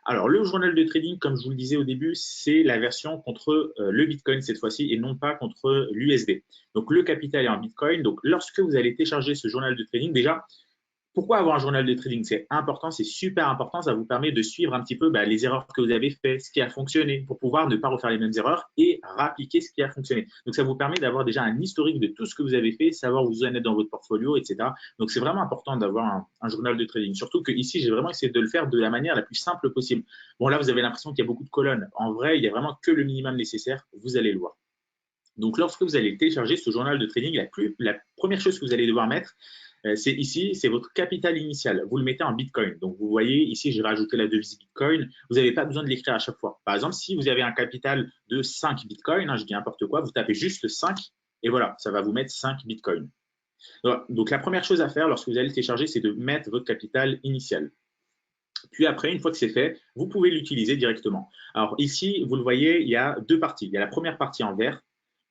Alors, le journal de trading, comme je vous le disais au début, c'est la version contre le Bitcoin cette fois-ci et non pas contre l'USD. Donc, le capital est en Bitcoin. Donc, lorsque vous allez télécharger ce journal de trading, déjà, pourquoi avoir un journal de trading? C'est important, c'est super important. Ça vous permet de suivre un petit peu les erreurs que vous avez faites, ce qui a fonctionné, pour pouvoir ne pas refaire les mêmes erreurs et rappliquer ce qui a fonctionné. Donc, ça vous permet d'avoir déjà un historique de tout ce que vous avez fait, savoir où vous en êtes dans votre portfolio, etc. Donc, c'est vraiment important d'avoir un journal de trading. Surtout que ici, j'ai vraiment essayé de le faire de la manière la plus simple possible. Bon, là, vous avez l'impression qu'il y a beaucoup de colonnes. En vrai, il y a vraiment que le minimum nécessaire. Vous allez le voir. Donc, lorsque vous allez télécharger ce journal de trading, la première chose que vous allez devoir mettre, c'est ici, c'est votre capital initial. Vous le mettez en Bitcoin. Donc, vous voyez, ici, j'ai rajouté la devise Bitcoin. Vous n'avez pas besoin de l'écrire à chaque fois. Par exemple, si vous avez un capital de 5 Bitcoin, je dis n'importe quoi, vous tapez juste 5 et voilà, ça va vous mettre 5 Bitcoin. Donc, la première chose à faire lorsque vous allez télécharger, c'est de mettre votre capital initial. Puis après, une fois que c'est fait, vous pouvez l'utiliser directement. Alors ici, vous le voyez, il y a deux parties. Il y a la première partie en vert.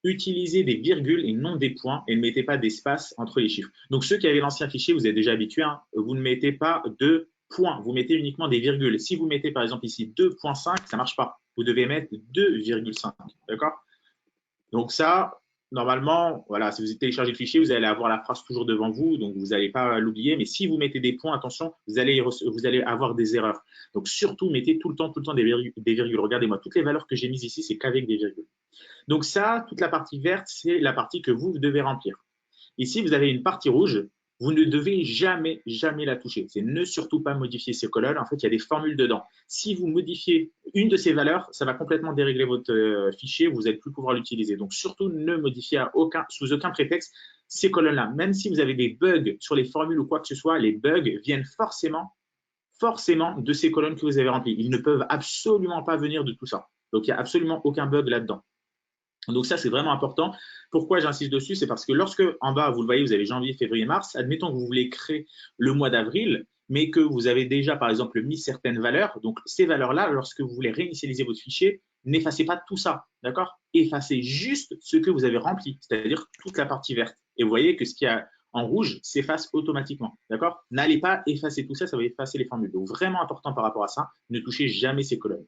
Utilisez des virgules et non des points et ne mettez pas d'espace entre les chiffres. Donc ceux qui avaient l'ancien fichier, vous êtes déjà habitués, vous ne mettez pas de points, vous mettez uniquement des virgules. Si vous mettez par exemple ici 2.5, ça ne marche pas. Vous devez mettre 2,5. D'accord? Donc ça, normalement, voilà, si vous téléchargez le fichier, vous allez avoir la phrase toujours devant vous, donc vous n'allez pas l'oublier. Mais si vous mettez des points, attention, vous allez avoir des erreurs. Donc surtout, mettez tout le temps des virgules. Regardez-moi, toutes les valeurs que j'ai mises ici, c'est qu'avec des virgules. Donc ça, toute la partie verte, c'est la partie que vous devez remplir. Ici, vous avez une partie rouge. Vous ne devez jamais, jamais la toucher. C'est ne surtout pas modifier ces colonnes. En fait, il y a des formules dedans. Si vous modifiez une de ces valeurs, ça va complètement dérégler votre fichier. Vous n'allez plus pouvoir l'utiliser. Donc, surtout, ne modifiez sous aucun prétexte ces colonnes-là. Même si vous avez des bugs sur les formules ou quoi que ce soit, les bugs viennent forcément de ces colonnes que vous avez remplies. Ils ne peuvent absolument pas venir de tout ça. Donc, il n'y a absolument aucun bug là-dedans. Donc ça, c'est vraiment important. Pourquoi j'insiste dessus? C'est parce que lorsque, en bas, vous le voyez, vous avez janvier, février, mars, admettons que vous voulez créer le mois d'avril, mais que vous avez déjà, par exemple, mis certaines valeurs. Donc ces valeurs-là, lorsque vous voulez réinitialiser votre fichier, n'effacez pas tout ça, d'accord? Effacez juste ce que vous avez rempli, c'est-à-dire toute la partie verte. Et vous voyez que ce qu'il y a en rouge s'efface automatiquement, d'accord? N'allez pas effacer tout ça, ça va effacer les formules. Donc vraiment important par rapport à ça, ne touchez jamais ces colonnes.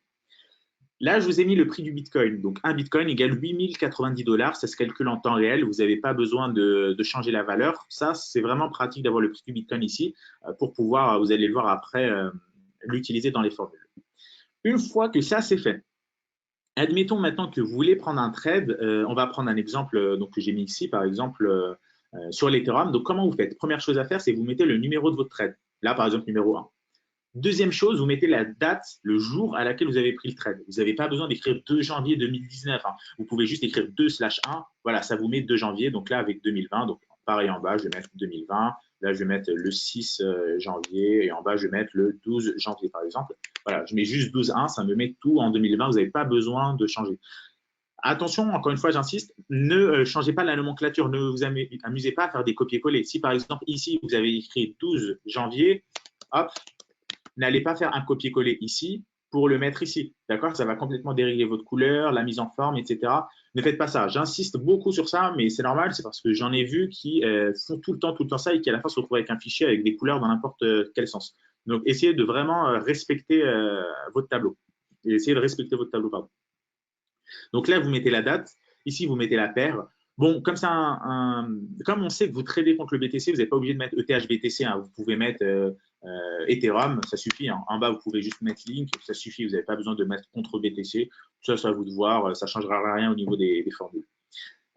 Là, je vous ai mis le prix du Bitcoin. Donc, un Bitcoin égale 8090 $. Ça se calcule en temps réel. Vous n'avez pas besoin de changer la valeur. Ça, c'est vraiment pratique d'avoir le prix du Bitcoin ici pour pouvoir, vous allez le voir après, l'utiliser dans les formules. Une fois que ça, c'est fait, admettons maintenant que vous voulez prendre un trade. On va prendre un exemple que j'ai mis ici, par exemple, sur l'Ethereum. Donc, comment vous faites? Première chose à faire, c'est vous mettez le numéro de votre trade. Là, par exemple, numéro 1. Deuxième chose, vous mettez la date, le jour à laquelle vous avez pris le trade. Vous n'avez pas besoin d'écrire 2 janvier 2019. Vous pouvez juste écrire 2/1. Voilà, ça vous met 2 janvier. Donc là, avec 2020, donc pareil en bas, je vais mettre 2020. Là, je vais mettre le 6 janvier et en bas, je vais mettre le 12 janvier, par exemple. Voilà, je mets juste 12/1, ça me met tout en 2020. Vous n'avez pas besoin de changer. Attention, encore une fois, j'insiste, ne changez pas la nomenclature. Ne vous amusez pas à faire des copier-coller. Si, par exemple, ici, vous avez écrit 12 janvier, hop, n'allez pas faire un copier-coller ici pour le mettre ici. D'accord? Ça va complètement dérégler votre couleur, la mise en forme, etc. Ne faites pas ça. J'insiste beaucoup sur ça, mais c'est normal, c'est parce que j'en ai vu qui font tout le temps ça et qui à la fin se retrouvent avec un fichier avec des couleurs dans n'importe quel sens. Donc, essayez de vraiment respecter votre tableau. Et essayez de respecter votre tableau, pardon. Donc là, vous mettez la date. Ici, vous mettez la paire. Bon, comme ça, comme on sait que vous tradez contre le BTC, vous n'êtes pas obligé de mettre ETH BTC. Vous pouvez mettre Ethereum, ça suffit. En bas, vous pouvez juste mettre Link, ça suffit. Vous n'avez pas besoin de mettre contre BTC. Ça, c'est à vous de voir. Ça ne changera rien au niveau des formules.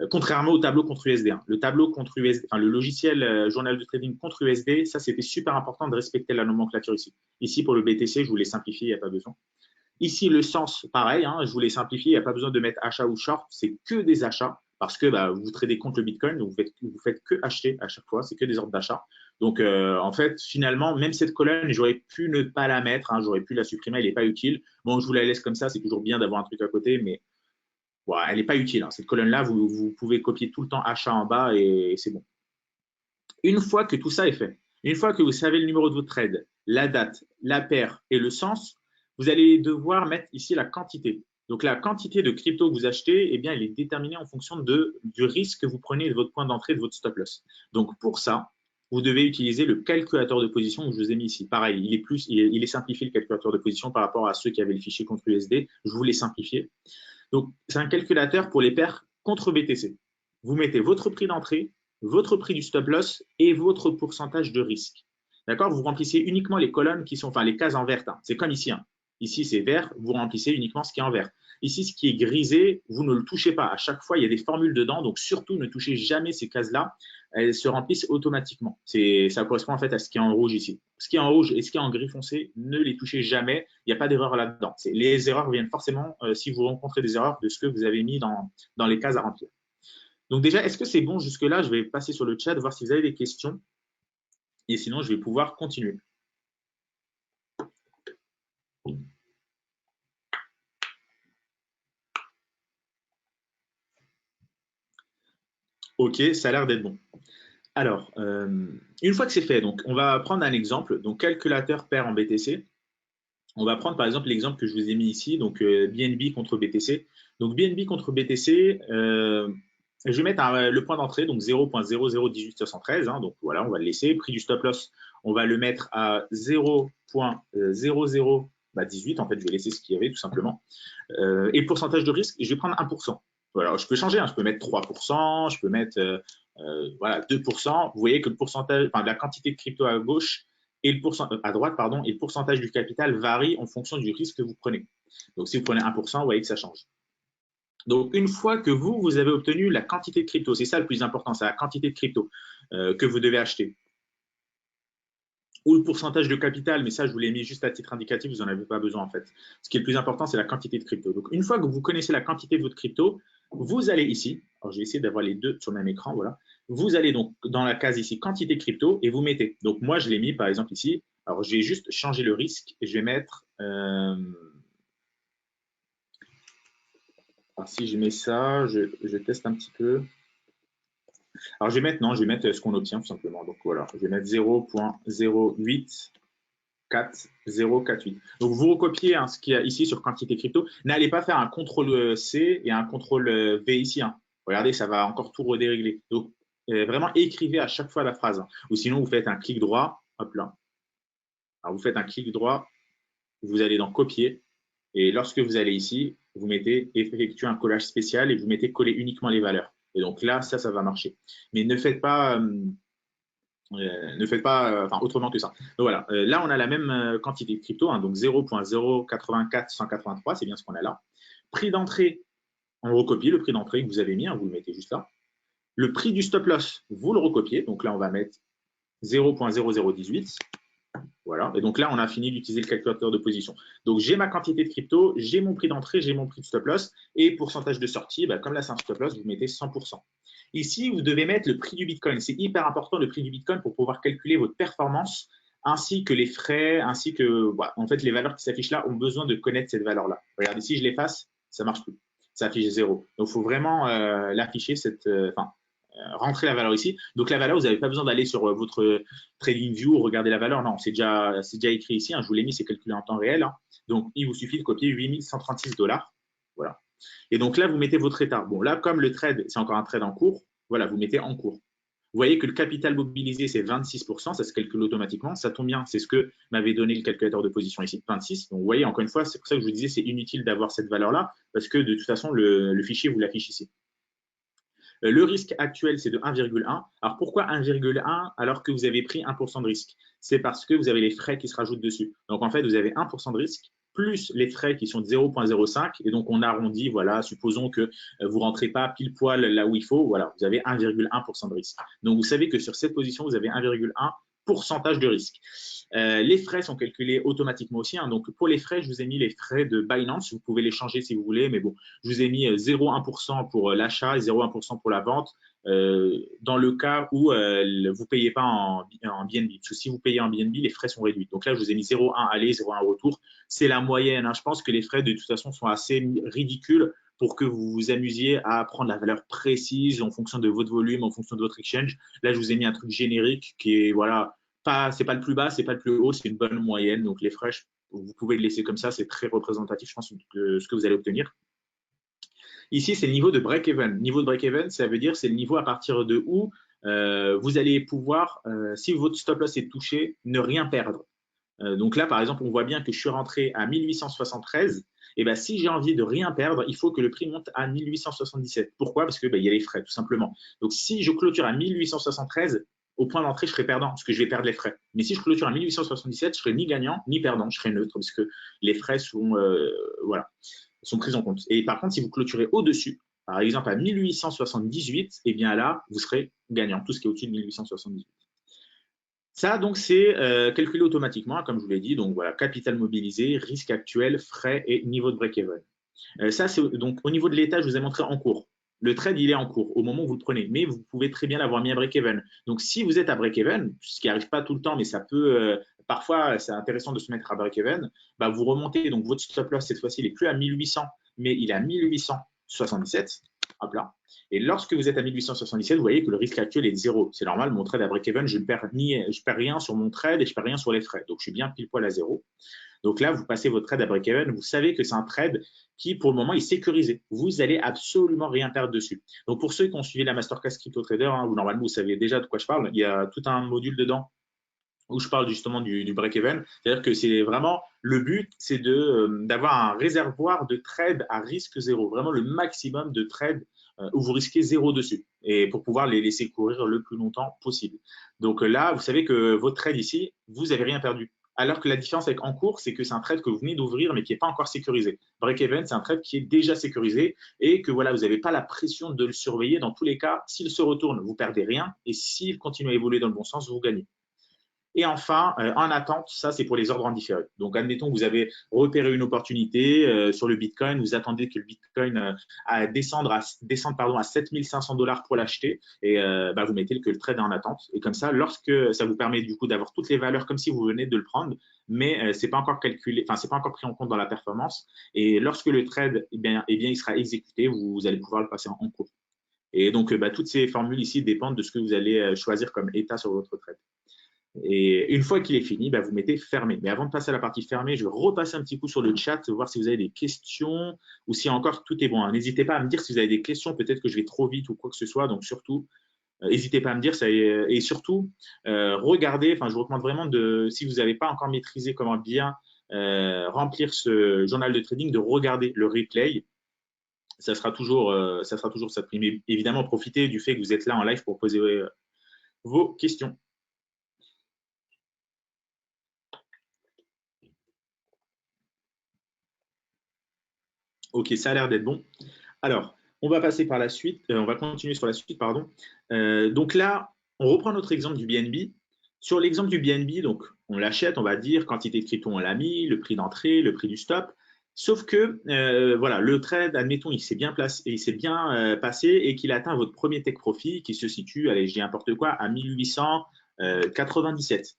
Contrairement au tableau contre USD. Le tableau contre USD, enfin, le logiciel journal de trading contre USD, ça, c'était super important de respecter la nomenclature ici. Ici, pour le BTC, je vous l'ai simplifié, il n'y a pas besoin. Ici, le sens, pareil, je vous l'ai simplifié, il n'y a pas besoin de mettre achat ou short, c'est que des achats parce que vous tradez contre le Bitcoin, donc vous faites que acheter à chaque fois, c'est que des ordres d'achat. Donc, en fait, finalement, même cette colonne, j'aurais pu ne pas la mettre, j'aurais pu la supprimer, elle n'est pas utile. Bon, je vous la laisse comme ça, c'est toujours bien d'avoir un truc à côté, mais elle n'est pas utile. Cette colonne-là, vous pouvez copier tout le temps achat en bas et c'est bon. Une fois que tout ça est fait, une fois que vous savez le numéro de votre trade, la date, la paire et le sens, vous allez devoir mettre ici la quantité. Donc, la quantité de crypto que vous achetez, elle est déterminée en fonction du risque que vous prenez de votre point d'entrée, de votre stop loss. Donc, pour ça, vous devez utiliser le calculateur de position que je vous ai mis ici. Pareil, il est simplifié le calculateur de position par rapport à ceux qui avaient le fichier contre USD. Je vous l'ai simplifié. Donc, c'est un calculateur pour les paires contre BTC. Vous mettez votre prix d'entrée, votre prix du stop loss et votre pourcentage de risque. D'accord? Vous remplissez uniquement les colonnes qui sont, enfin les cases en vert. Hein. C'est comme ici. Hein. Ici, c'est vert, vous remplissez uniquement ce qui est en vert. Ici, ce qui est grisé, vous ne le touchez pas. À chaque fois, il y a des formules dedans, donc surtout, ne touchez jamais ces cases-là. Elles se remplissent automatiquement. Ça correspond en fait à ce qui est en rouge ici. Ce qui est en rouge et ce qui est en gris foncé, ne les touchez jamais. Il n'y a pas d'erreur là-dedans. Les erreurs viennent forcément si vous rencontrez des erreurs de ce que vous avez mis dans les cases à remplir. Donc déjà, est-ce que c'est bon jusque-là? Je vais passer sur le chat, voir si vous avez des questions. Et sinon, je vais pouvoir continuer. Ok, ça a l'air d'être bon. Alors, une fois que c'est fait, donc on va prendre un exemple. Donc, calculateur paire en BTC. On va prendre par exemple l'exemple que je vous ai mis ici, donc BNB contre BTC. Donc, BNB contre BTC, je vais mettre le point d'entrée, donc 0.0018713. Hein, donc voilà, on va le laisser. Prix du stop loss, on va le mettre à 0.0018. En fait, je vais laisser ce qu'il y avait tout simplement. Et le pourcentage de risque, je vais prendre 1%. Voilà, je peux changer, hein, je peux mettre 3%, je peux mettre voilà, 2%. Vous voyez que le pourcentage, enfin, la quantité de crypto à gauche et à droite, pardon, et le pourcentage du capital varie en fonction du risque que vous prenez. Donc, si vous prenez 1%, vous voyez que ça change. Donc, une fois que vous avez obtenu la quantité de crypto, c'est ça le plus important, c'est la quantité de crypto que vous devez acheter. Ou le pourcentage de capital, mais ça, je vous l'ai mis juste à titre indicatif, vous n'en avez pas besoin en fait. Ce qui est le plus important, c'est la quantité de crypto. Donc, une fois que vous connaissez la quantité de votre crypto, vous allez ici, alors je vais essayer d'avoir les deux sur le même écran, voilà. Vous allez donc dans la case ici, quantité crypto, et vous mettez. Donc, moi, je l'ai mis par exemple ici. Alors, je vais juste changer le risque et je vais mettre. Alors, si je mets ça, je teste un petit peu. Alors, je vais mettre ce qu'on obtient tout simplement. Donc, voilà, je vais mettre 0.08448. Donc, vous recopiez hein, ce qu'il y a ici sur quantité crypto. N'allez pas faire un CTRL C et un CTRL V ici. Hein. Regardez, ça va encore tout redérégler. Donc, vraiment, écrivez à chaque fois la phrase. Hein. Ou sinon, vous faites un clic droit. Hop là. Alors, vous faites un clic droit. Vous allez dans copier. Et lorsque vous allez ici, vous mettez effectuer un collage spécial et vous mettez coller uniquement les valeurs. Et donc là, ça va marcher. Mais ne faites pas autrement que ça. Donc voilà, là on a la même quantité de crypto, hein, donc 0.084183, c'est bien ce qu'on a là. Prix d'entrée, on recopie le prix d'entrée que vous avez mis, hein, vous le mettez juste là. Le prix du stop loss, vous le recopiez, donc là on va mettre 0.0018. Voilà, et donc là, on a fini d'utiliser le calculateur de position. Donc, j'ai ma quantité de crypto, j'ai mon prix d'entrée, j'ai mon prix de stop loss, et pourcentage de sortie, comme là, c'est un stop loss, vous mettez 100%. Ici, vous devez mettre le prix du Bitcoin. C'est hyper important, le prix du Bitcoin, pour pouvoir calculer votre performance, ainsi que les frais, ainsi que, en fait, les valeurs qui s'affichent là ont besoin de connaître cette valeur-là. Regardez, si je l'efface, ça ne marche plus. Ça affiche 0. Donc, il faut vraiment l'afficher, rentrer la valeur ici. Donc, la valeur, vous n'avez pas besoin d'aller sur votre TradingView ou regarder la valeur. Non, c'est déjà écrit ici. Hein, je vous l'ai mis, c'est calculé en temps réel. Hein. Donc, il vous suffit de copier 8136 $. Voilà. Et donc là, vous mettez votre état. Bon, là, comme le trade, c'est encore un trade en cours, voilà, vous mettez en cours. Vous voyez que le capital mobilisé, c'est 26%, ça se calcule automatiquement. Ça tombe bien, c'est ce que m'avait donné le calculateur de position ici, 26. Donc, vous voyez, encore une fois, c'est pour ça que je vous disais, c'est inutile d'avoir cette valeur-là, parce que de toute façon, le fichier vous l'affiche ici. Le risque actuel, c'est de 1,1. Alors, pourquoi 1,1 alors que vous avez pris 1% de risque? C'est parce que vous avez les frais qui se rajoutent dessus. Donc, en fait, vous avez 1% de risque plus les frais qui sont de 0,05. Et donc, on arrondit, voilà, supposons que vous ne rentrez pas pile poil là où il faut. Voilà, vous avez 1,1% de risque. Donc, vous savez que sur cette position, vous avez 1,1 pourcentage de risque. Les frais sont calculés automatiquement aussi. Hein. Donc, pour les frais, je vous ai mis les frais de Binance. Vous pouvez les changer si vous voulez, mais bon, je vous ai mis 0,1% pour l'achat et 0,1% pour la vente dans le cas où vous ne payez pas en BNB. Parce que si vous payez en BNB, les frais sont réduits. Donc là, je vous ai mis 0,1 aller, 0,1 retour. C'est la moyenne. Hein. Je pense que les frais, de toute façon, sont assez ridicules pour que vous vous amusiez à prendre la valeur précise en fonction de votre volume, en fonction de votre exchange. Là, je vous ai mis un truc générique qui est, voilà, c'est pas le plus bas, c'est pas le plus haut, c'est une bonne moyenne. Donc les frais, vous pouvez le laisser comme ça, c'est très représentatif, je pense, de ce que vous allez obtenir. Ici, c'est le niveau de break-even. Niveau de break-even, ça veut dire c'est le niveau à partir de où vous allez pouvoir, si votre stop loss est touché, ne rien perdre. Donc là, par exemple, on voit bien que je suis rentré à 1873. Et ben, si j'ai envie de rien perdre, il faut que le prix monte à 1877. Pourquoi? Parce que il y a les frais, tout simplement. Donc, si je clôture à 1873, au point d'entrée, je serai perdant parce que je vais perdre les frais. Mais si je clôture à 1877, je serai ni gagnant ni perdant, je serai neutre parce que les frais sont, sont pris en compte. Et par contre, si vous clôturez au-dessus, par exemple à 1878, eh bien là, vous serez gagnant, tout ce qui est au-dessus de 1878. Ça, donc, c'est calculé automatiquement, comme je vous l'ai dit. Donc, voilà, capital mobilisé, risque actuel, frais et niveau de break-even. Ça, c'est donc au niveau de l'état, je vous ai montré en cours. Le trade, il est en cours au moment où vous le prenez, mais vous pouvez très bien l'avoir mis à break-even. Donc, si vous êtes à break-even, ce qui n'arrive pas tout le temps, mais ça peut, parfois, c'est intéressant de se mettre à break-even, bah, vous remontez. Donc, votre stop loss, cette fois-ci, il n'est plus à 1800, mais il est à 1877. Hop là. Et lorsque vous êtes à 1877, vous voyez que le risque actuel est de zéro. C'est normal, mon trade à break-even, je ne perds rien sur mon trade et je ne perds rien sur les frais. Donc, je suis bien pile poil à zéro. Donc là, vous passez votre trade à break-even, vous savez que c'est un trade qui, pour le moment, est sécurisé. Vous n'allez absolument rien perdre dessus. Donc, pour ceux qui ont suivi la masterclass Crypto Trader, où normalement, vous savez déjà de quoi je parle, il y a tout un module dedans où je parle justement du break-even. C'est-à-dire que c'est vraiment le but, c'est d'avoir un réservoir de trades à risque zéro, vraiment le maximum de trades où vous risquez zéro dessus et pour pouvoir les laisser courir le plus longtemps possible. Donc là, vous savez que votre trade ici, vous n'avez rien perdu. Alors que la différence avec en cours, c'est que c'est un trade que vous venez d'ouvrir mais qui n'est pas encore sécurisé. Break-even, c'est un trade qui est déjà sécurisé et que voilà, vous n'avez pas la pression de le surveiller. Dans tous les cas, s'il se retourne, vous perdez rien et s'il continue à évoluer dans le bon sens, vous gagnez. Et enfin, en attente, ça c'est pour les ordres en différé. Donc, admettons que vous avez repéré une opportunité sur le Bitcoin, vous attendez que le Bitcoin descende à 7500 $ pour l'acheter et vous mettez que le trade est en attente. Et comme ça, lorsque ça vous permet du coup d'avoir toutes les valeurs comme si vous venez de le prendre, mais c'est pas encore calculé, enfin c'est pas encore pris en compte dans la performance. Et lorsque le trade, il sera exécuté, vous allez pouvoir le passer en cours. Et donc, toutes ces formules ici dépendent de ce que vous allez choisir comme état sur votre trade. Et une fois qu'il est fini, vous mettez fermé. Mais avant de passer à la partie fermée, je vais repasser un petit coup sur le chat, voir si vous avez des questions ou si encore tout est bon. N'hésitez pas à me dire si vous avez des questions, peut-être que je vais trop vite ou quoi que ce soit. Donc surtout, n'hésitez pas à me dire ça. Et surtout, regardez, je vous recommande vraiment si vous n'avez pas encore maîtrisé comment bien remplir ce journal de trading, de regarder le replay. Ça sera toujours ça. Mais évidemment, profitez du fait que vous êtes là en live pour poser vos questions. Ok, ça a l'air d'être bon. Alors, on va passer par la suite, on va continuer sur la suite, pardon. Donc là, on reprend notre exemple du BNB. Sur l'exemple du BNB, donc on l'achète, on va dire, quantité de crypto, on l'a mis, le prix d'entrée, le prix du stop. Sauf que, voilà, le trade, admettons, il s'est bien passé et qu'il atteint votre premier take profit qui se situe, allez, je dis n'importe quoi, à 1897.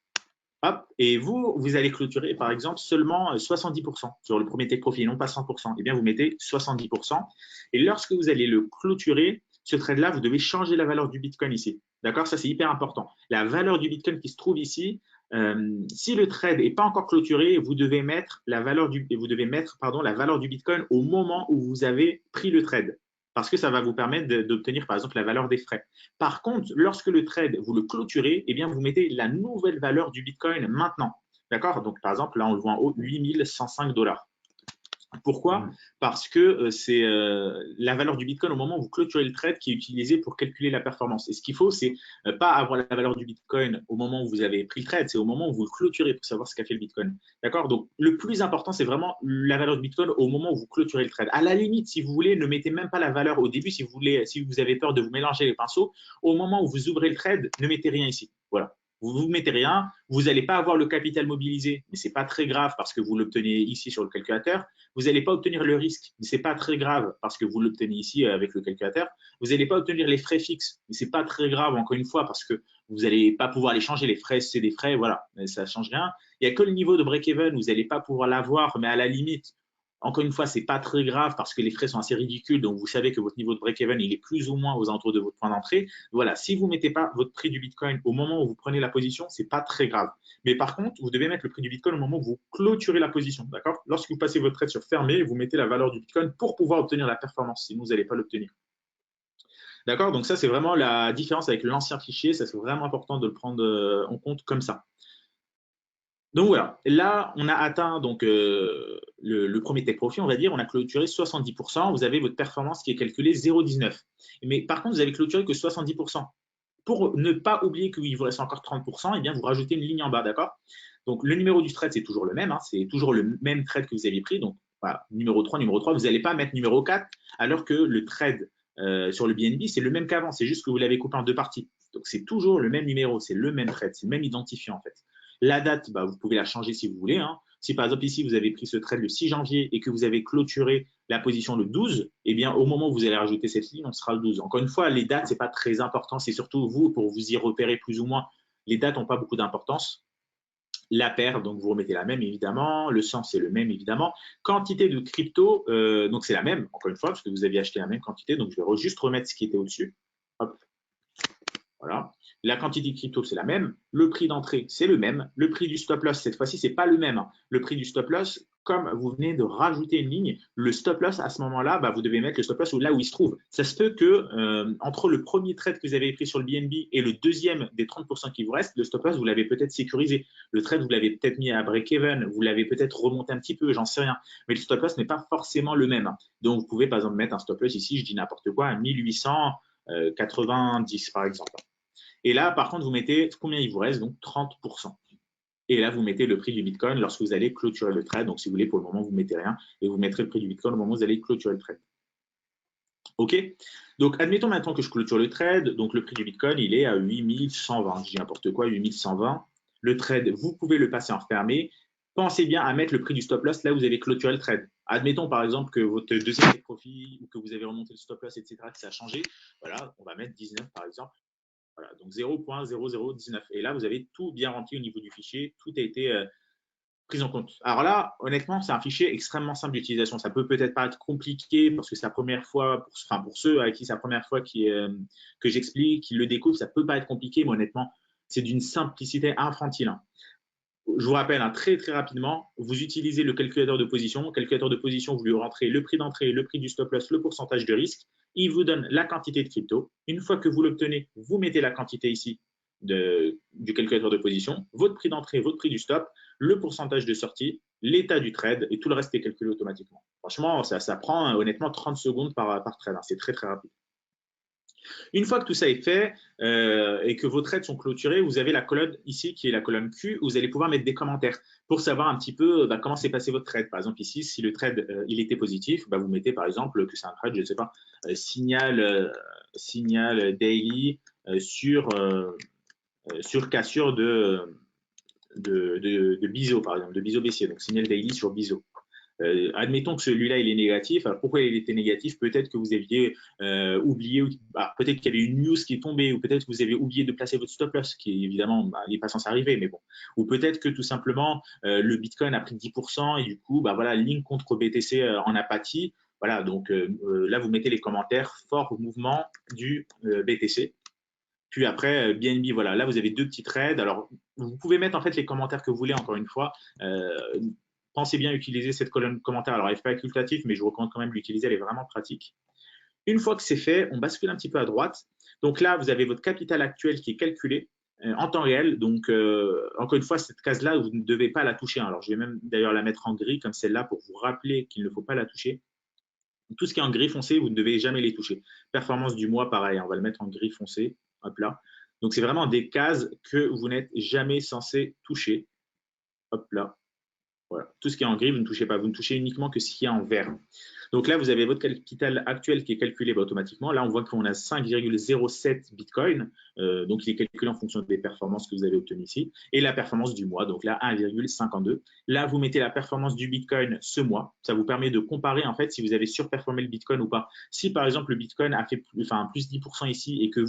Hop, et vous allez clôturer, par exemple, seulement 70% sur le premier take profit, non pas 100%. Eh bien, vous mettez 70%. Et lorsque vous allez le clôturer, ce trade-là, vous devez changer la valeur du Bitcoin ici. D'accord? Ça, c'est hyper important. La valeur du Bitcoin qui se trouve ici, si le trade n'est pas encore clôturé, vous devez mettre la valeur du Bitcoin au moment où vous avez pris le trade, parce que ça va vous permettre d'obtenir, par exemple, la valeur des frais. Par contre, lorsque le trade, vous le clôturez, eh bien, vous mettez la nouvelle valeur du Bitcoin maintenant. D'accord? Donc, par exemple, là, on le voit en haut, 8105 $. Pourquoi? Parce que c'est la valeur du Bitcoin au moment où vous clôturez le trade qui est utilisée pour calculer la performance. Et ce qu'il faut, c'est pas avoir la valeur du Bitcoin au moment où vous avez pris le trade, c'est au moment où vous le clôturez pour savoir ce qu'a fait le Bitcoin. D'accord? Donc, le plus important, c'est vraiment la valeur du Bitcoin au moment où vous clôturez le trade. À la limite, si vous voulez, ne mettez même pas la valeur au début si vous avez peur de vous mélanger les pinceaux. Au moment où vous ouvrez le trade, ne mettez rien ici. Voilà. Vous ne mettez rien, vous n'allez pas avoir le capital mobilisé, mais ce n'est pas très grave parce que vous l'obtenez ici sur le calculateur. Vous n'allez pas obtenir le risque, mais ce n'est pas très grave parce que vous l'obtenez ici avec le calculateur. Vous n'allez pas obtenir les frais fixes, mais ce n'est pas très grave encore une fois parce que vous n'allez pas pouvoir les changer. Les frais, c'est des frais, voilà, ça ne change rien. Il n'y a que le niveau de break-even, vous n'allez pas pouvoir l'avoir, mais à la limite, encore une fois, ce n'est pas très grave parce que les frais sont assez ridicules. Donc, vous savez que votre niveau de break-even, il est plus ou moins aux alentours de votre point d'entrée. Voilà, si vous ne mettez pas votre prix du Bitcoin au moment où vous prenez la position, ce n'est pas très grave. Mais par contre, vous devez mettre le prix du Bitcoin au moment où vous clôturez la position. D'accord? Lorsque vous passez votre trade sur fermé, vous mettez la valeur du Bitcoin pour pouvoir obtenir la performance. Sinon, vous n'allez pas l'obtenir. D'accord? Donc ça, c'est vraiment la différence avec l'ancien fichier. Ça, c'est vraiment important de le prendre en compte comme ça. Donc voilà, là, on a atteint donc, le premier take profit, on va dire, on a clôturé 70%. Vous avez votre performance qui est calculée 0,19. Mais par contre, vous avez clôturé que 70%. Pour ne pas oublier qu'il vous reste encore 30%, eh bien, vous rajoutez une ligne en bas, d'accord? Donc le numéro du trade, c'est toujours le même, hein, c'est toujours le même trade que vous aviez pris. Donc voilà, numéro 3, vous n'allez pas mettre numéro 4, alors que le trade sur le BNB, c'est le même qu'avant, c'est juste que vous l'avez coupé en deux parties. Donc c'est toujours le même numéro, c'est le même trade, c'est le même identifiant en fait. La date, bah, vous pouvez la changer si vous voulez, hein. Si par exemple ici vous avez pris ce trade le 6 janvier et que vous avez clôturé la position le 12, eh bien au moment où vous allez rajouter cette ligne, on sera le 12. Encore une fois, les dates, ce n'est pas très important, c'est surtout vous, pour vous y repérer plus ou moins. Les dates n'ont pas beaucoup d'importance. La paire, donc vous remettez la même évidemment, le sens c'est le même évidemment. Quantité de crypto, donc c'est la même, encore une fois, parce que vous aviez acheté la même quantité, donc je vais juste remettre ce qui était au-dessus. Hop. Voilà. La quantité de crypto, c'est la même. Le prix d'entrée, c'est le même. Le prix du stop loss, cette fois-ci, c'est pas le même. Le prix du stop loss, comme vous venez de rajouter une ligne, le stop loss, à ce moment-là, bah, vous devez mettre le stop loss là où il se trouve. Ça se peut que entre le premier trade que vous avez pris sur le BNB et le deuxième des 30% qui vous reste, le stop loss, vous l'avez peut-être sécurisé. Le trade, vous l'avez peut-être mis à break-even, vous l'avez peut-être remonté un petit peu, j'en sais rien. Mais le stop loss n'est pas forcément le même. Donc, vous pouvez, par exemple, mettre un stop loss ici, je dis n'importe quoi, à 1890, par exemple. Et là, par contre, vous mettez combien il vous reste, donc 30%. Et là, vous mettez le prix du Bitcoin lorsque vous allez clôturer le trade. Donc, si vous voulez, pour le moment, vous ne mettez rien et vous mettrez le prix du Bitcoin au moment où vous allez clôturer le trade. OK? Donc, admettons maintenant que je clôture le trade. Donc, le prix du Bitcoin, il est à 8120. Je dis n'importe quoi, 8120. Le trade, vous pouvez le passer en fermé. Pensez bien à mettre le prix du stop loss là où vous avez clôturé le trade. Admettons par exemple que votre deuxième profit ou que vous avez remonté le stop loss, etc., que ça a changé. Voilà, on va mettre 19 par exemple. Voilà, donc 0.0019. Et là, vous avez tout bien rempli au niveau du fichier. Tout a été pris en compte. Alors là, honnêtement, c'est un fichier extrêmement simple d'utilisation. Ça peut peut-être pas être compliqué parce que c'est la première fois, pour ceux avec qui c'est la première fois que j'explique, qui le découvrent, ça peut pas être compliqué, mais honnêtement, c'est d'une simplicité infantile, hein. Je vous rappelle, hein, très très rapidement, vous utilisez le calculateur de position. Le calculateur de position, vous lui rentrez le prix d'entrée, le prix du stop loss, le pourcentage de risque. Il vous donne la quantité de crypto. Une fois que vous l'obtenez, vous mettez la quantité ici du calculateur de position, votre prix d'entrée, votre prix du stop, le pourcentage de sortie, l'état du trade et tout le reste est calculé automatiquement. Franchement, ça prend honnêtement 30 secondes par trade, hein. C'est très très rapide. Une fois que tout ça est fait et que vos trades sont clôturés, vous avez la colonne ici qui est la colonne Q où vous allez pouvoir mettre des commentaires pour savoir un petit peu comment s'est passé votre trade. Par exemple, ici, si le trade il était positif, vous mettez par exemple que c'est un trade, je ne sais pas, signal daily sur cassure de biseau, par exemple, de biseau baissier, donc signal daily sur biseau. Admettons que celui-là, il est négatif. Alors, pourquoi il était négatif? Peut-être que vous aviez oublié, peut-être qu'il y avait une news qui est tombée, ou peut-être que vous avez oublié de placer votre stop loss, qui évidemment, il n'est pas censé arriver, mais bon. Ou peut-être que tout simplement, le Bitcoin a pris 10% et du coup, voilà, ligne contre BTC en apathie. Voilà, donc là, vous mettez les commentaires fort mouvement du BTC. Puis après, BNB, voilà, là, vous avez deux petits trades. Alors, vous pouvez mettre en fait les commentaires que vous voulez, encore une fois. Pensez bien à utiliser cette colonne commentaire. Alors, elle n'est pas facultative, mais je vous recommande quand même de l'utiliser, elle est vraiment pratique. Une fois que c'est fait, on bascule un petit peu à droite. Donc là, vous avez votre capital actuel qui est calculé en temps réel. Donc, encore une fois, cette case-là, vous ne devez pas la toucher. Alors, je vais même d'ailleurs la mettre en gris comme celle-là pour vous rappeler qu'il ne faut pas la toucher. Tout ce qui est en gris foncé, vous ne devez jamais les toucher. Performance du mois, pareil, on va le mettre en gris foncé. Hop là. Donc, c'est vraiment des cases que vous n'êtes jamais censé toucher. Hop là. Voilà. Tout ce qui est en gris, vous ne touchez pas. Vous ne touchez uniquement que ce qui est en vert. Donc là, vous avez votre capital actuel qui est calculé automatiquement. Là, on voit qu'on a 5,07 Bitcoin. Donc, il est calculé en fonction des performances que vous avez obtenues ici. Et la performance du mois, donc là, 1,52. Là, vous mettez la performance du Bitcoin ce mois. Ça vous permet de comparer, en fait, si vous avez surperformé le Bitcoin ou pas. Si, par exemple, le Bitcoin a fait plus 10% ici et que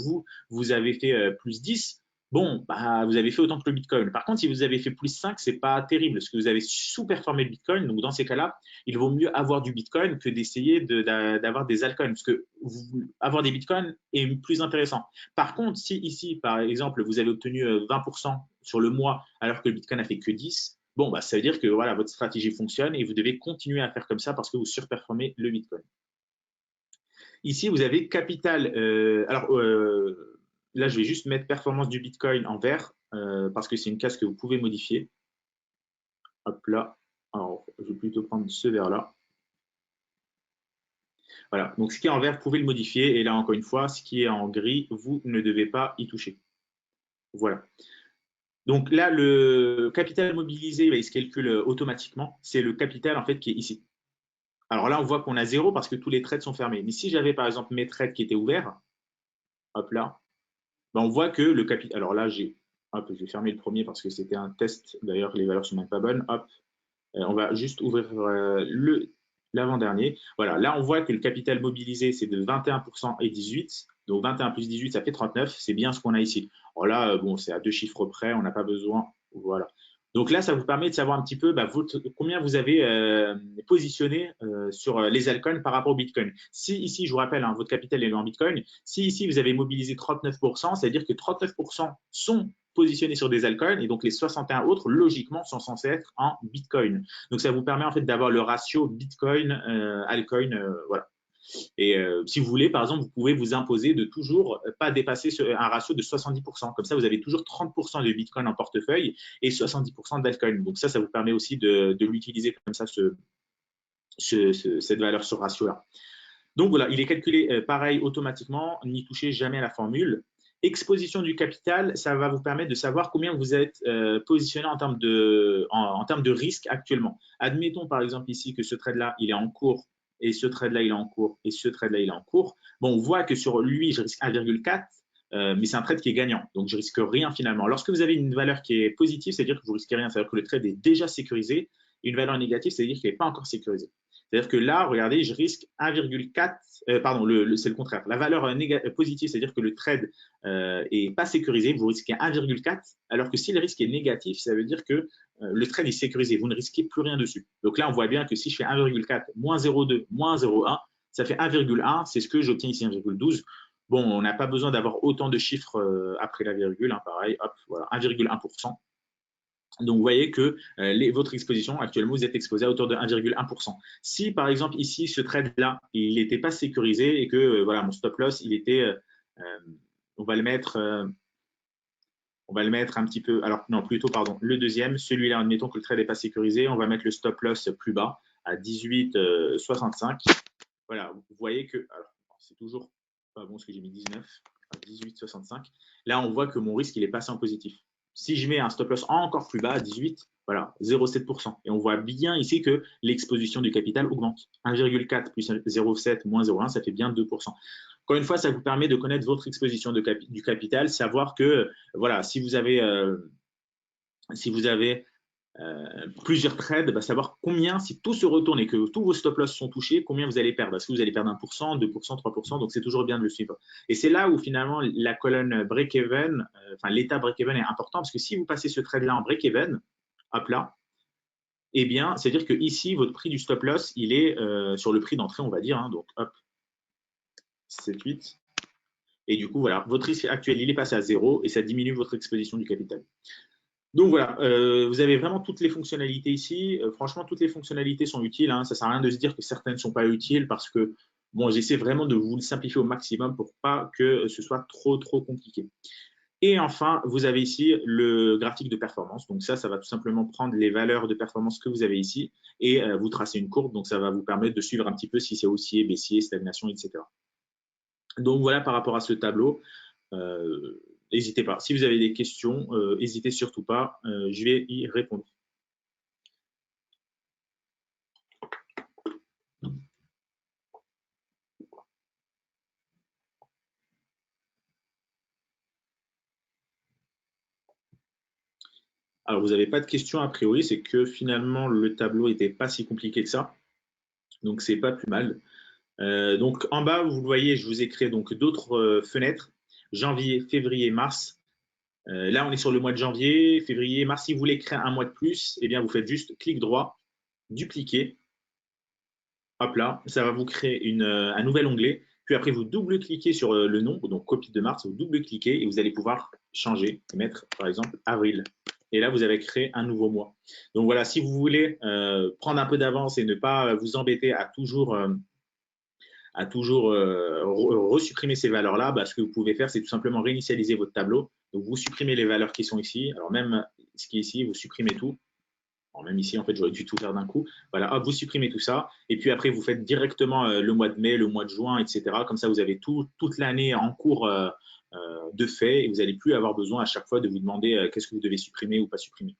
vous avez fait plus 10, bon, vous avez fait autant que le Bitcoin. Par contre, si vous avez fait plus 5, c'est pas terrible parce que vous avez sous-performé le Bitcoin. Donc, dans ces cas-là, il vaut mieux avoir du Bitcoin que d'essayer d'avoir des altcoins parce que avoir des Bitcoins est plus intéressant. Par contre, si ici, par exemple, vous avez obtenu 20% sur le mois alors que le Bitcoin a fait que 10, bon, ça veut dire que voilà, votre stratégie fonctionne et vous devez continuer à faire comme ça parce que vous surperformez le Bitcoin. Ici, vous avez capital. Là, je vais juste mettre performance du Bitcoin en vert parce que c'est une case que vous pouvez modifier. Hop là. Alors, je vais plutôt prendre ce vert-là. Voilà. Donc, ce qui est en vert, vous pouvez le modifier. Et là, encore une fois, ce qui est en gris, vous ne devez pas y toucher. Voilà. Donc là, le capital mobilisé, il se calcule automatiquement. C'est le capital en fait qui est ici. Alors là, on voit qu'on a 0 parce que tous les trades sont fermés. Mais si j'avais par exemple mes trades qui étaient ouverts, hop là, ben on voit que le capital. Alors là, je vais fermer le premier parce que c'était un test. D'ailleurs, les valeurs sont même pas bonnes. Hop, on va juste ouvrir l'avant-dernier. Voilà, là, on voit que le capital mobilisé, c'est de 21% et 18. Donc 21 plus 18, ça fait 39. C'est bien ce qu'on a ici. Alors là, bon, c'est à 2 chiffres près. On n'a pas besoin. Voilà. Donc là, ça vous permet de savoir un petit peu combien vous avez positionné sur les altcoins par rapport au Bitcoin. Si ici, je vous rappelle, votre capital est en Bitcoin, si ici, vous avez mobilisé 39%, c'est-à-dire que 39% sont positionnés sur des altcoins et donc les 61 autres, logiquement, sont censés être en Bitcoin. Donc ça vous permet en fait d'avoir le ratio Bitcoin-altcoin, voilà. Et si vous voulez, par exemple, vous pouvez vous imposer de toujours pas dépasser un ratio de 70%. Comme ça, vous avez toujours 30% de Bitcoin en portefeuille et 70% d'altcoin. Donc ça vous permet aussi de l'utiliser comme ça, cette valeur, ce ratio-là. Donc voilà, il est calculé pareil automatiquement, n'y touchez jamais à la formule. Exposition du capital, ça va vous permettre de savoir combien vous êtes positionné en termes de risque actuellement. Admettons par exemple ici que ce trade-là, il est en cours, et ce trade-là, il est en cours, et ce trade-là, il est en cours. Bon, on voit que sur lui, je risque 1,4, mais c'est un trade qui est gagnant, donc je risque rien finalement. Lorsque vous avez une valeur qui est positive, c'est-à-dire que vous risquez rien, c'est-à-dire que le trade est déjà sécurisé. Une valeur négative, c'est-à-dire qu'il n'est pas encore sécurisé. C'est-à-dire que là, regardez, je risque 1,4, pardon, c'est le contraire. La valeur positive, c'est-à-dire que le trade est pas sécurisé, vous risquez 1,4, alors que si le risque est négatif, ça veut dire que le trade est sécurisé, vous ne risquez plus rien dessus. Donc là, on voit bien que si je fais 1,4 moins 0,2 moins 0,1, ça fait 1,1, c'est ce que j'obtiens ici, 1,12. Bon, on n'a pas besoin d'avoir autant de chiffres après la virgule, hein, pareil, hop, voilà, 1,1%. Donc, vous voyez que votre exposition, actuellement, vous êtes exposé à hauteur de 1,1%. Si, par exemple, ici, ce trade-là, il n'était pas sécurisé et que voilà, mon stop loss, il était, on va le mettre un petit peu, alors non, plutôt, pardon, le deuxième, celui-là, admettons que le trade n'est pas sécurisé, on va mettre le stop loss plus bas, à 18,65. Voilà, vous voyez que, alors, c'est toujours pas bon ce que j'ai mis 19, à 18,65. Là, on voit que mon risque, il est passé en positif. Si je mets un stop loss encore plus bas, à 18, voilà, 0,7%. Et on voit bien ici que l'exposition du capital augmente. 1,4 plus 0,7 moins 0,1, ça fait bien 2%. Encore une fois, ça vous permet de connaître votre exposition du capital, savoir que, voilà, si vous avez plusieurs trades, savoir combien, si tout se retourne et que tous vos stop loss sont touchés, combien vous allez perdre. Est-ce que vous allez perdre 1%, 2%, 3%? Donc, c'est toujours bien de le suivre. Et c'est là où finalement la colonne break-even, l'état break-even est important parce que si vous passez ce trade-là en break-even, hop là, eh bien, c'est-à-dire que ici, votre prix du stop loss, il est sur le prix d'entrée, on va dire. Hein, donc, hop, 7, 8. Et du coup, voilà, votre risque actuel, il est passé à 0 et ça diminue votre exposition du capital. Donc voilà, vous avez vraiment toutes les fonctionnalités ici. Franchement, toutes les fonctionnalités sont utiles. Hein. Ça ne sert à rien de se dire que certaines ne sont pas utiles parce que bon, j'essaie vraiment de vous le simplifier au maximum pour pas que ce soit trop compliqué. Et enfin, vous avez ici le graphique de performance. Donc ça va tout simplement prendre les valeurs de performance que vous avez ici et vous tracer une courbe. Donc ça va vous permettre de suivre un petit peu si c'est haussier, baissier, stagnation, etc. Donc voilà par rapport à ce tableau. N'hésitez pas. Si vous avez des questions, n'hésitez surtout pas. Je vais y répondre. Alors, vous n'avez pas de questions a priori, c'est que finalement, le tableau n'était pas si compliqué que ça. Donc, c'est pas plus mal. Donc, en bas, vous le voyez, je vous ai créé donc d'autres fenêtres. Janvier, février, mars. Là, on est sur le mois de janvier, février, mars. Si vous voulez créer un mois de plus, eh bien, vous faites juste clic droit, dupliquer. Hop là, ça va vous créer un nouvel onglet. Puis après, vous double-cliquez sur le nom, donc copie de mars, vous double-cliquez et vous allez pouvoir changer et mettre, par exemple, avril. Et là, vous avez créé un nouveau mois. Donc voilà, si vous voulez prendre un peu d'avance et ne pas vous embêter à toujours à toujours resupprimer ces valeurs-là, bah, ce que vous pouvez faire, c'est tout simplement réinitialiser votre tableau. Donc, vous supprimez les valeurs qui sont ici. Alors, même ce qui est ici, vous supprimez tout. Alors, même ici, en fait, j'aurais dû tout faire d'un coup. Voilà, hop, vous supprimez tout ça. Et puis après, vous faites directement le mois de mai, le mois de juin, etc. Comme ça, vous avez toute l'année en cours de fait et vous n'allez plus avoir besoin à chaque fois de vous demander qu'est-ce que vous devez supprimer ou pas supprimer.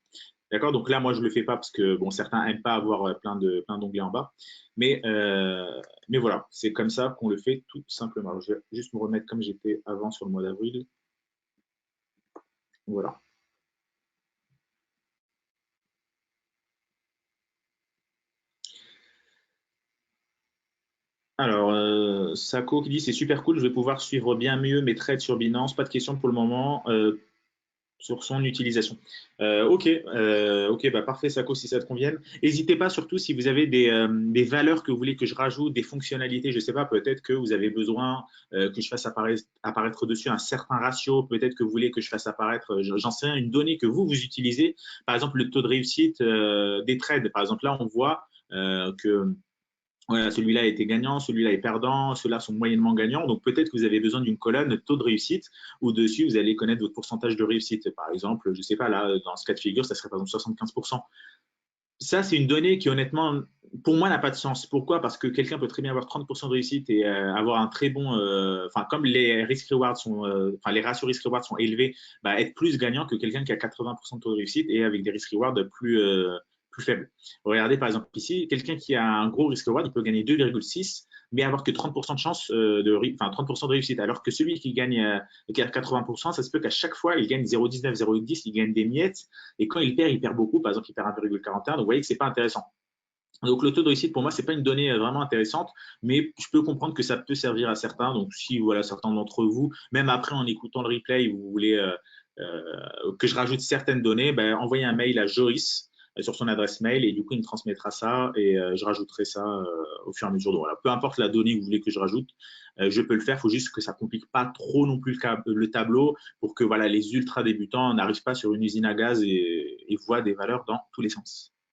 D'accord. Donc là, moi, je ne le fais pas parce que bon, certains n'aiment pas avoir plein d'onglets en bas. Mais voilà, c'est comme ça qu'on le fait tout simplement. Alors, je vais juste me remettre comme j'étais avant sur le mois d'avril. Voilà. Alors, Sako qui dit c'est super cool, je vais pouvoir suivre bien mieux mes trades sur Binance. Pas de questions pour le moment sur son utilisation. Ok, bah parfait, Sako, si ça te convient. N'hésitez pas surtout si vous avez des valeurs que vous voulez que je rajoute, des fonctionnalités, je ne sais pas, peut-être que vous avez besoin que je fasse apparaître dessus un certain ratio, peut-être que vous voulez que je fasse apparaître, j'en sais rien, une donnée que vous utilisez, par exemple le taux de réussite des trades. Par exemple, là, on voit que voilà, celui-là a été gagnant, celui-là est perdant, ceux-là sont moyennement gagnants. Donc peut-être que vous avez besoin d'une colonne taux de réussite où dessus vous allez connaître votre pourcentage de réussite. Par exemple, je ne sais pas, là, dans ce cas de figure, ça serait par exemple 75%. Ça, c'est une donnée qui, honnêtement, pour moi, n'a pas de sens. Pourquoi? Parce que quelqu'un peut très bien avoir 30% de réussite et avoir un très bon. Enfin, comme les risk-reward sont. Enfin, les ratios risk-reward sont élevés, bah, être plus gagnant que quelqu'un qui a 80% de taux de réussite et avec des risk-reward plus faibles. Regardez, par exemple, ici, quelqu'un qui a un gros risk-reward, il peut gagner 2,6, mais avoir que 30% de chance enfin, 30% de réussite. Alors que celui qui a 80%, ça se peut qu'à chaque fois, il gagne 0,19, 0,10, il gagne des miettes. Et quand il perd beaucoup. Par exemple, il perd 1,41. Donc, vous voyez que ce n'est pas intéressant. Donc, le taux de réussite, pour moi, ce n'est pas une donnée vraiment intéressante, mais je peux comprendre que ça peut servir à certains. Donc, si voilà, certains d'entre vous, même après en écoutant le replay, vous voulez que je rajoute certaines données, ben, envoyez un mail à Joris sur son adresse mail et du coup, il me transmettra ça et je rajouterai ça au fur et à mesure. Donc, voilà, peu importe la donnée que vous voulez que je rajoute, je peux le faire. Il faut juste que ça ne complique pas trop non plus le tableau pour que voilà, les ultra débutants n'arrivent pas sur une usine à gaz et voient des valeurs dans tous les sens.